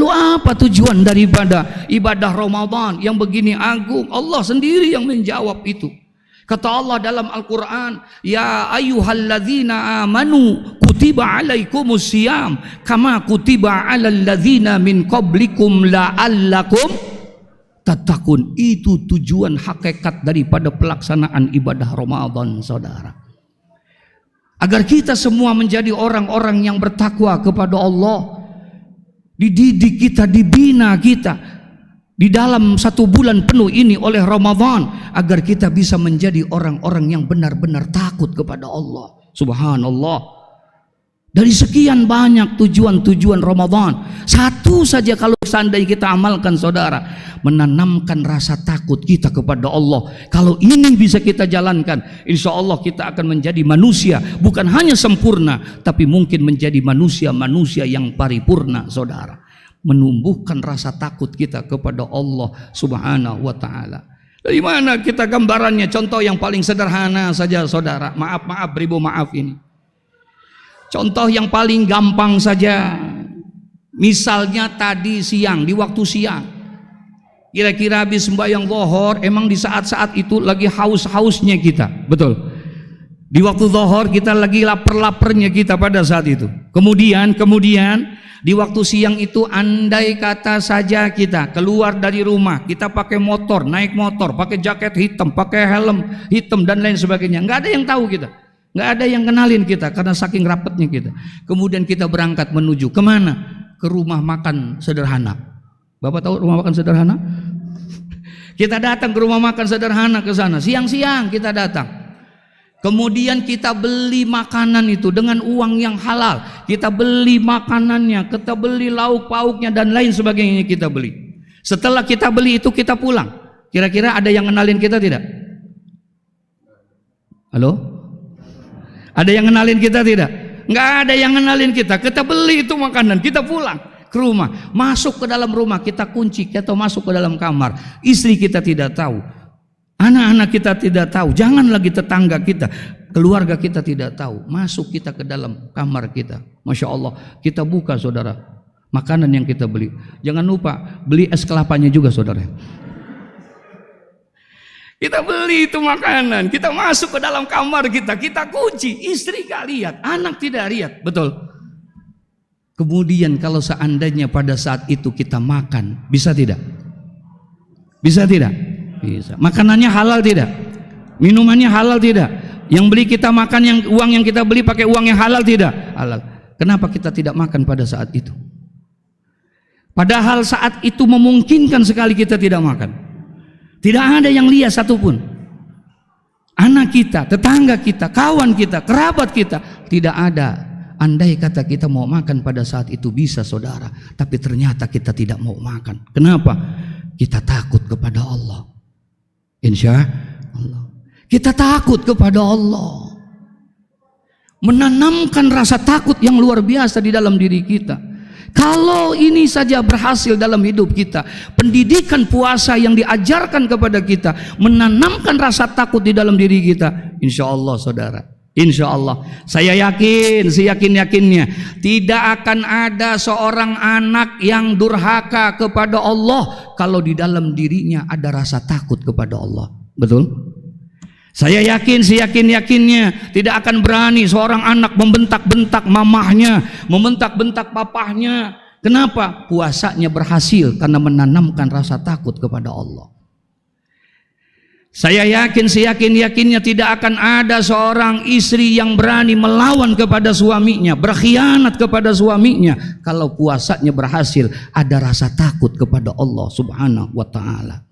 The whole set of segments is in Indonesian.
tahu apa tujuan daripada ibadah Ramadan yang begini agung. Allah sendiri yang menjawab itu. Kata Allah dalam Al-Quran, ya ayyuhalladzina amanu kutiba alaikumus siyam kama kutiba alal ladzina min qablikum la'allakum tattaqun. Itu tujuan hakikat daripada pelaksanaan ibadah Ramadan, saudara. Agar kita semua menjadi orang-orang yang bertakwa kepada Allah. Dididik kita, dibina kita di dalam 1 bulan penuh ini oleh Ramadan, agar kita bisa menjadi orang-orang yang benar-benar takut kepada Allah. Subhanallah. Dari sekian banyak tujuan-tujuan Ramadan, satu saja kalau seandainya kita amalkan, saudara, menanamkan rasa takut kita kepada Allah. Kalau ini bisa kita jalankan, insya Allah kita akan menjadi manusia bukan hanya sempurna, tapi mungkin menjadi manusia-manusia yang paripurna, saudara. Menumbuhkan rasa takut kita kepada Allah Subhanahu wa ta'ala. Dari mana kita gambarannya? Contoh yang paling sederhana saja, saudara. Maaf beribu maaf ini. Contoh yang paling gampang saja. Misalnya tadi siang, di waktu siang, kira-kira habis sembahyang zuhur, emang di saat-saat itu lagi haus-hausnya kita, betul? Di waktu zuhur kita lagi lapar-laparnya kita pada saat itu. Kemudian di waktu siang itu, andai kata saja kita keluar dari rumah, kita pakai motor, naik motor, pakai jaket hitam, pakai helm hitam dan lain sebagainya, nggak ada yang tahu kita, nggak ada yang kenalin kita karena saking rapetnya kita. Kemudian kita berangkat menuju kemana? Ke rumah makan sederhana. Bapak tahu rumah makan sederhana? Kita datang ke rumah makan sederhana, ke sana siang-siang kita datang. Kemudian kita beli makanan itu dengan uang yang halal. Kita beli makanannya, kita beli lauk pauknya dan lain sebagainya kita beli. Setelah kita beli itu kita pulang. Kira-kira ada yang kenalin kita tidak? Halo? Ada yang kenalin kita tidak? Nggak ada yang kenalin kita. Kita beli itu makanan, kita pulang ke rumah. Masuk ke dalam rumah, kita kunci atau masuk ke dalam kamar. Istri kita tidak tahu. Anak-anak kita tidak tahu, jangan lagi tetangga kita, keluarga kita tidak tahu. Masuk kita ke dalam kamar kita, Masya Allah, kita buka, saudara, makanan yang kita beli. Jangan lupa beli es kelapanya juga, saudara. Kita beli itu makanan, kita masuk ke dalam kamar kita kunci, istri gak lihat, anak tidak lihat, betul. Kemudian kalau seandainya pada saat itu kita makan, bisa tidak? Bisa tidak? Bisa. Makanannya halal tidak? Minumannya halal tidak? Yang beli kita makan, yang uang yang kita beli pakai uang yang halal tidak? Halal. Kenapa kita tidak makan pada saat itu? Padahal saat itu memungkinkan sekali kita tidak makan. Tidak ada yang lihat satupun. Anak kita, tetangga kita, kawan kita, kerabat kita, tidak ada. Andai kata kita mau makan pada saat itu bisa, saudara, tapi ternyata kita tidak mau makan. Kenapa? Kita takut kepada Allah. Insya Allah kita takut kepada Allah, menanamkan rasa takut yang luar biasa di dalam diri kita. Kalau ini saja berhasil dalam hidup kita, pendidikan puasa yang diajarkan kepada kita menanamkan rasa takut di dalam diri kita, insya Allah, saudara, insya Allah, saya yakin, seyakin-yakinnya tidak akan ada seorang anak yang durhaka kepada Allah kalau di dalam dirinya ada rasa takut kepada Allah. Betul? Saya yakin, seyakin-yakinnya tidak akan berani seorang anak membentak-bentak mamahnya, membentak-bentak papahnya. Kenapa? Puasanya berhasil karena menanamkan rasa takut kepada Allah. Saya yakin, seyakin-yakinnya tidak akan ada seorang istri yang berani melawan kepada suaminya, berkhianat kepada suaminya, kalau puasanya berhasil ada rasa takut kepada Allah Subhanahu wa ta'ala.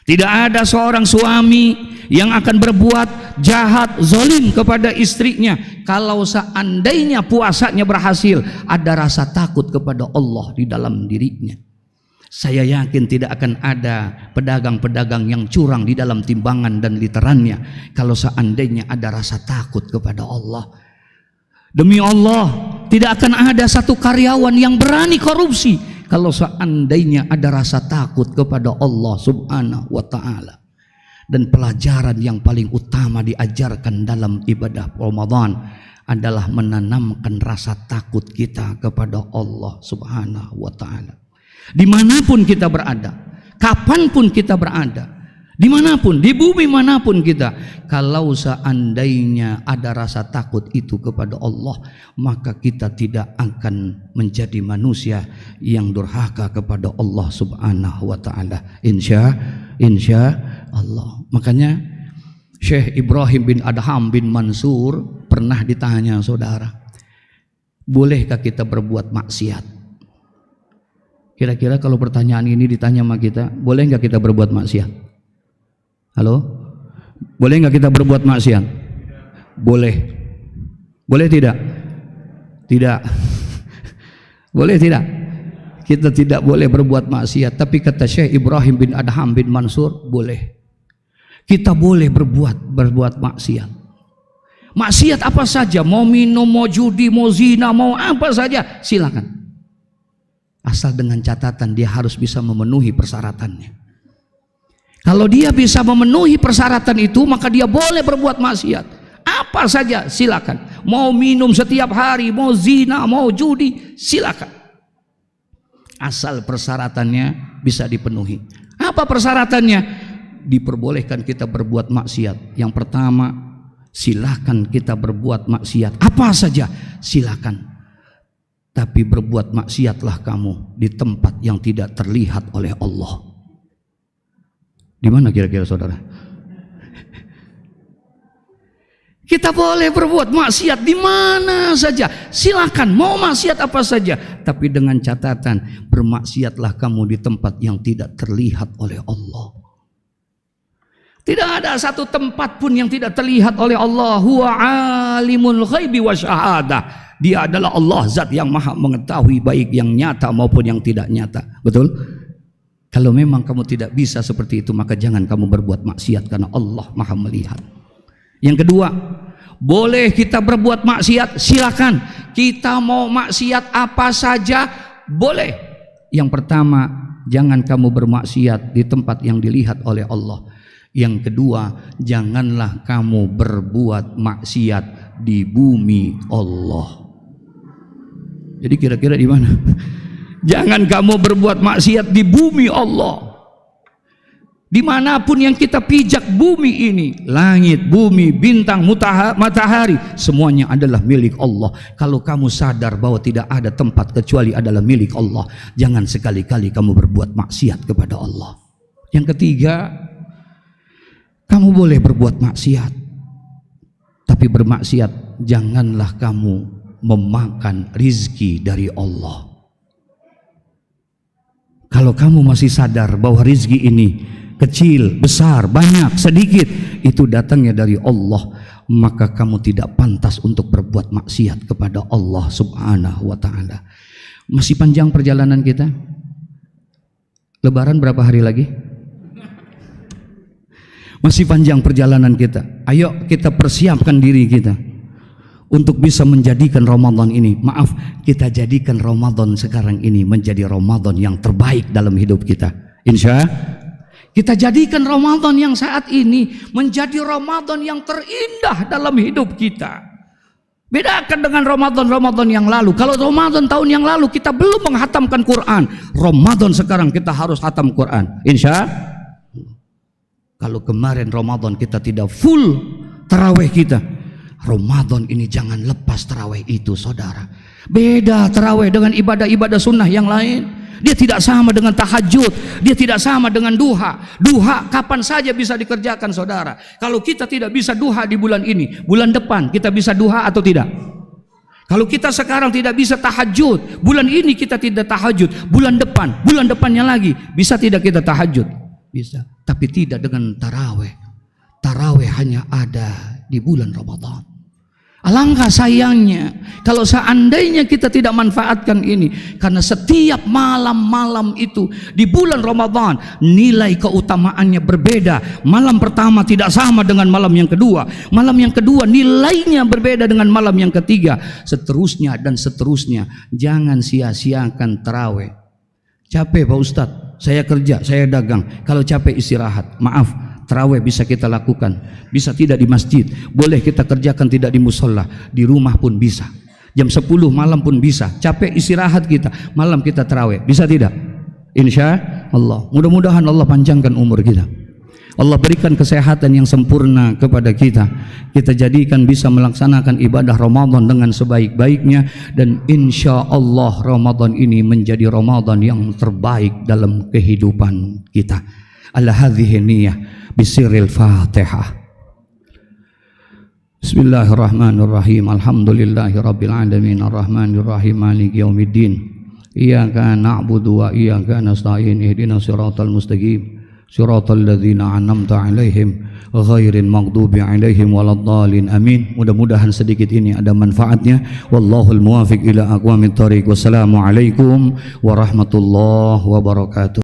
Tidak ada seorang suami yang akan berbuat jahat, zalim kepada istrinya, kalau seandainya puasanya berhasil ada rasa takut kepada Allah di dalam dirinya. Saya yakin tidak akan ada pedagang-pedagang yang curang di dalam timbangan dan literannya kalau seandainya ada rasa takut kepada Allah. Demi Allah, tidak akan ada satu karyawan yang berani korupsi kalau seandainya ada rasa takut kepada Allah Subhanahu wa ta'ala. Dan pelajaran yang paling utama diajarkan dalam ibadah Ramadan adalah menanamkan rasa takut kita kepada Allah Subhanahu wa ta'ala. Dimanapun kita berada, kapanpun kita berada, dimanapun, di bumi manapun kita, kalau seandainya ada rasa takut itu kepada Allah, maka kita tidak akan menjadi manusia yang durhaka kepada Allah Subhanahu wa ta'ala. Insya Allah. Makanya Syekh Ibrahim bin Adham bin Mansur pernah ditanya, saudara, bolehkah kita berbuat maksiat? Kira-kira kalau pertanyaan ini ditanya sama kita, boleh nggak kita berbuat maksiat? Halo? Boleh nggak kita berbuat maksiat? Boleh. Boleh tidak? Tidak. Boleh tidak? Kita tidak boleh berbuat maksiat. Tapi kata Syekh Ibrahim bin Adham bin Mansur, boleh. Kita boleh berbuat maksiat. Maksiat apa saja, mau minum, mau judi, mau zina, mau apa saja, silakan. Asal dengan catatan dia harus bisa memenuhi persyaratannya. Kalau dia bisa memenuhi persyaratan itu, maka dia boleh berbuat maksiat. Apa saja silakan. Mau minum setiap hari, mau zina, mau judi, silakan. Asal persyaratannya bisa dipenuhi. Apa persyaratannya? Diperbolehkan kita berbuat maksiat. Yang pertama, silakan kita berbuat maksiat. Apa saja silakan. Tapi berbuat maksiatlah kamu di tempat yang tidak terlihat oleh Allah. Di mana kira-kira saudara? Kita boleh berbuat maksiat di mana saja, silakan, mau maksiat apa saja, tapi dengan catatan bermaksiatlah kamu di tempat yang tidak terlihat oleh Allah. Tidak ada satu tempat pun yang tidak terlihat oleh Allah. Huwa alimul ghaibi wa syahadah. Dia adalah Allah, zat yang maha mengetahui baik yang nyata maupun yang tidak nyata. Betul? Kalau memang kamu tidak bisa seperti itu, maka jangan kamu berbuat maksiat, karena Allah maha melihat. Yang kedua, boleh kita berbuat maksiat, silakan. Kita mau maksiat apa saja, boleh. Yang pertama, jangan kamu bermaksiat di tempat yang dilihat oleh Allah. Yang kedua, janganlah kamu berbuat maksiat di bumi Allah. Jadi kira-kira di mana? Jangan kamu berbuat maksiat di bumi Allah. Dimanapun yang kita pijak bumi ini, langit, bumi, bintang, matahari, semuanya adalah milik Allah. Kalau kamu sadar bahwa tidak ada tempat kecuali adalah milik Allah, jangan sekali-kali kamu berbuat maksiat kepada Allah. Yang ketiga, kamu boleh berbuat maksiat, tapi bermaksiat janganlah kamu memakan rizki dari Allah. Kalau kamu masih sadar bahwa rizki ini kecil, besar, banyak, sedikit, itu datangnya dari Allah, maka kamu tidak pantas untuk berbuat maksiat kepada Allah Subhanahu wa ta'ala. Masih panjang perjalanan kita. Lebaran berapa hari lagi? Masih panjang perjalanan kita. Ayo kita persiapkan diri kita untuk bisa menjadikan Ramadan ini, maaf, kita jadikan Ramadan sekarang ini menjadi Ramadan yang terbaik dalam hidup kita. Insya kita jadikan Ramadan yang saat ini menjadi Ramadan yang terindah dalam hidup kita. Bedakan dengan Ramadan yang lalu. Kalau Ramadan tahun yang lalu kita belum menghatamkan Quran, Ramadan sekarang kita harus hatam Quran. Insya kalau kemarin Ramadan kita tidak full taraweh kita, Ramadan ini jangan lepas taraweh itu, saudara. Beda taraweh dengan ibadah-ibadah sunnah yang lain. Dia tidak sama dengan tahajud, dia tidak sama dengan duha. Duha kapan saja bisa dikerjakan, saudara. Kalau kita tidak bisa duha di bulan ini, bulan depan kita bisa duha atau tidak? Kalau kita sekarang tidak bisa tahajud, bulan ini kita tidak tahajud, bulan depannya lagi bisa tidak kita tahajud? Bisa, tapi tidak dengan taraweh. Taraweh hanya ada di bulan Ramadan. Alangkah sayangnya kalau seandainya kita tidak manfaatkan ini, karena setiap malam-malam itu di bulan Ramadan nilai keutamaannya berbeda. Malam pertama tidak sama dengan malam yang kedua, malam yang kedua nilainya berbeda dengan malam yang ketiga, seterusnya dan seterusnya. Jangan sia-siakan taraweh. Capek Pak Ustadz, saya kerja, saya dagang, kalau capek istirahat. Maaf, taraweh bisa kita lakukan, bisa tidak di masjid, boleh kita kerjakan tidak di musola, di rumah pun bisa. Jam 10 malam pun bisa. Capek istirahat kita, malam kita taraweh, bisa tidak? Insya Allah. Mudah-mudahan Allah panjangkan umur kita. Allah berikan kesehatan yang sempurna kepada kita. Kita jadikan bisa melaksanakan ibadah Ramadan dengan sebaik-baiknya, dan insya Allah Ramadan ini menjadi Ramadan yang terbaik dalam kehidupan kita. Ala hadhihi niyyah bisirril Fatihah. Bismillahirrahmanirrahim. Alhamdulillahirabbil alamin arrahmanir rahim maliki yaumiddin. Iyyaka na'budu wa iyyaka nasta'in ihdinas siratal mustaqim siratal ladzina an'amta 'alaihim ghairil maghdubi 'alaihim waladdallin amin. Mudah-mudahan sedikit ini ada manfaatnya. Wallahul muwaffiq ila aqwamit thoriq. Wassalamualaikum warahmatullahi wabarakatuh.